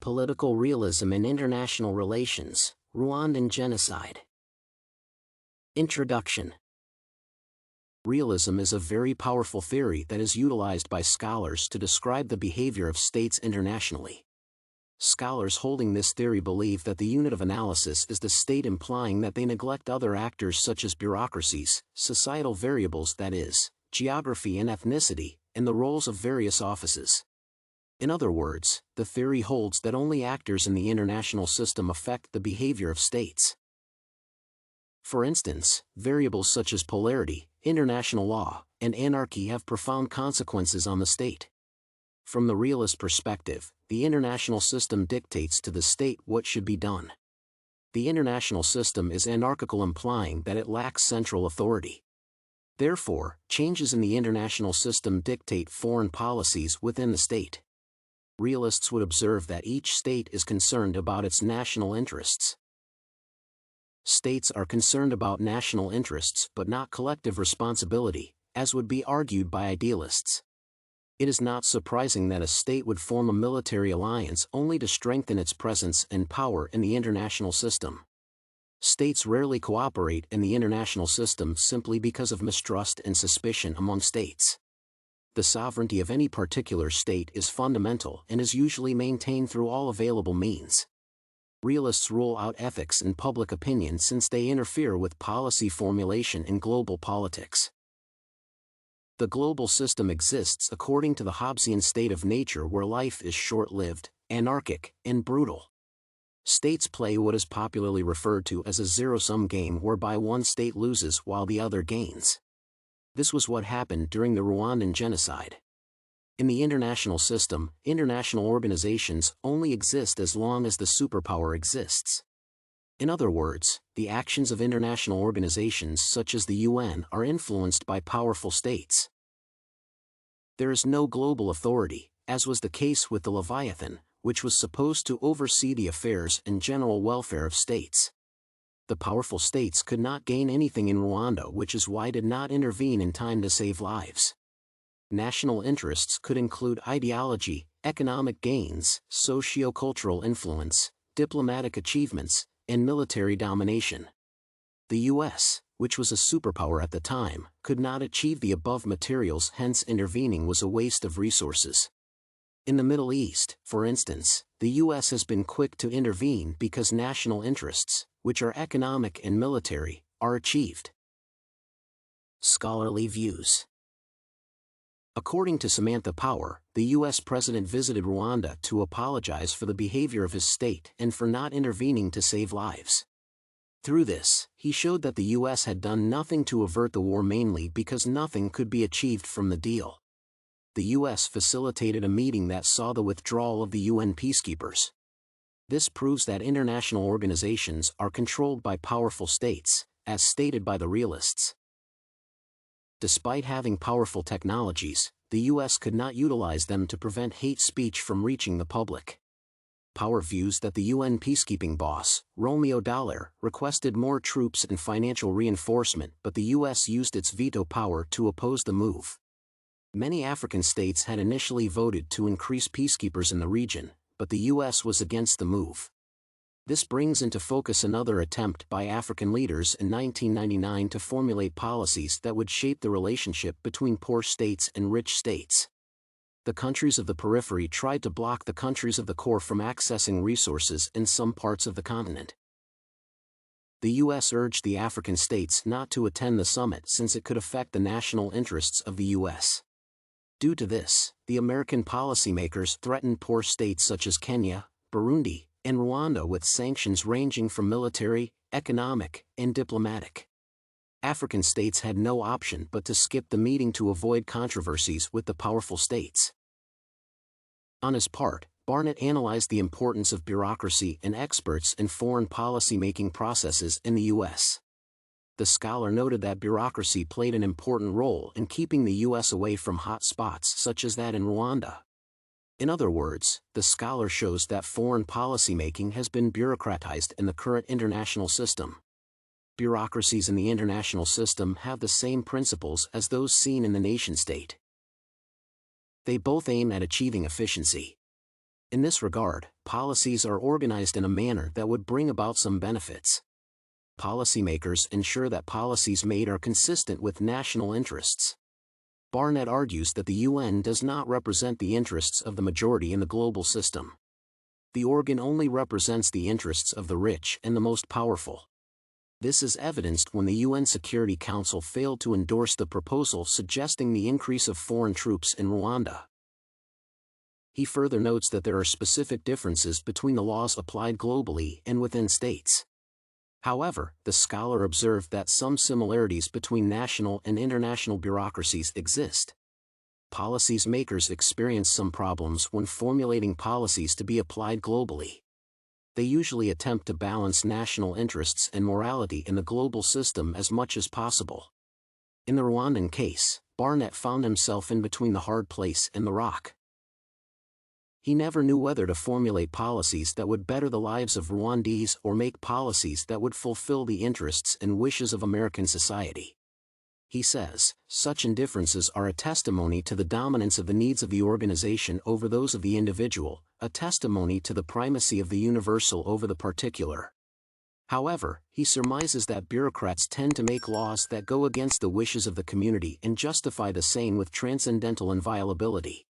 Political Realism in International Relations, Rwandan Genocide. Introduction. Realism is a very powerful theory that is utilized by scholars to describe the behavior of states internationally. Scholars holding this theory believe that the unit of analysis is the state, implying that they neglect other actors such as bureaucracies, societal variables, that is, geography and ethnicity, and the roles of various offices. In other words, the theory holds that only actors in the international system affect the behavior of states. For instance, variables such as polarity, international law, and anarchy have profound consequences on the state. From the realist perspective, the international system dictates to the state what should be done. The international system is anarchical, implying that it lacks central authority. Therefore, changes in the international system dictate foreign policies within the state. Realists would observe that each state is concerned about its national interests. States are concerned about national interests but not collective responsibility, as would be argued by idealists. It is not surprising that a state would form a military alliance only to strengthen its presence and power in the international system. States rarely cooperate in the international system simply because of mistrust and suspicion among states. The sovereignty of any particular state is fundamental and is usually maintained through all available means. Realists rule out ethics and public opinion since they interfere with policy formulation in global politics. The global system exists according to the Hobbesian state of nature, where life is short-lived, anarchic, and brutal. States play what is popularly referred to as a zero-sum game, whereby one state loses while the other gains. This was what happened during the Rwandan Genocide. In the international system, international organizations only exist as long as the superpower exists. In other words, the actions of international organizations such as the UN are influenced by powerful states. There is no global authority, as was the case with the Leviathan, which was supposed to oversee the affairs and general welfare of states. The powerful states could not gain anything in Rwanda, which is why did not intervene in time to save lives. National interests could include ideology, economic gains, socio-cultural influence, diplomatic achievements, and military domination. The U.S., which was a superpower at the time, could not achieve the above materials, hence intervening was a waste of resources. In the Middle East, for instance, the U.S. has been quick to intervene because national interests, which are economic and military, are achieved. Scholarly views. According to Samantha Power, the U.S. president visited Rwanda to apologize for the behavior of his state and for not intervening to save lives. Through this, he showed that the U.S. had done nothing to avert the war, mainly because nothing could be achieved from the deal. The U.S. facilitated a meeting that saw the withdrawal of the UN peacekeepers. This proves that international organizations are controlled by powerful states, as stated by the realists. Despite having powerful technologies, the U.S. could not utilize them to prevent hate speech from reaching the public. Power views that the UN peacekeeping boss, Romeo Dallaire, requested more troops and financial reinforcement, but the U.S. used its veto power to oppose the move. Many African states had initially voted to increase peacekeepers in the region, but the U.S. was against the move. This brings into focus another attempt by African leaders in 1999 to formulate policies that would shape the relationship between poor states and rich states. The countries of the periphery tried to block the countries of the core from accessing resources in some parts of the continent. The U.S. urged the African states not to attend the summit since it could affect the national interests of the U.S. Due to this, the American policymakers threatened poor states such as Kenya, Burundi, and Rwanda with sanctions ranging from military, economic, and diplomatic. African states had no option but to skip the meeting to avoid controversies with the powerful states. On his part, Barnet analyzed the importance of bureaucracy and experts in foreign policy-making processes in the U.S. The scholar noted that bureaucracy played an important role in keeping the U.S. away from hot spots such as that in Rwanda. In other words, the scholar shows that foreign policymaking has been bureaucratized in the current international system. Bureaucracies in the international system have the same principles as those seen in the nation-state. They both aim at achieving efficiency. In this regard, policies are organized in a manner that would bring about some benefits. Policymakers ensure that policies made are consistent with national interests. Barnet argues that the UN does not represent the interests of the majority in the global system. The organ only represents the interests of the rich and the most powerful. This is evidenced when the UN Security Council failed to endorse the proposal suggesting the increase of foreign troops in Rwanda. He further notes that there are specific differences between the laws applied globally and within states. However, the scholar observed that some similarities between national and international bureaucracies exist. Policies makers experience some problems when formulating policies to be applied globally. They usually attempt to balance national interests and morality in the global system as much as possible. In the Rwandan case, Barnet found himself in between the hard place and the rock. He never knew whether to formulate policies that would better the lives of Rwandese or make policies that would fulfill the interests and wishes of American society. He says, such indifferences are a testimony to the dominance of the needs of the organization over those of the individual, a testimony to the primacy of the universal over the particular. However, he surmises that bureaucrats tend to make laws that go against the wishes of the community and justify the same with transcendental inviolability.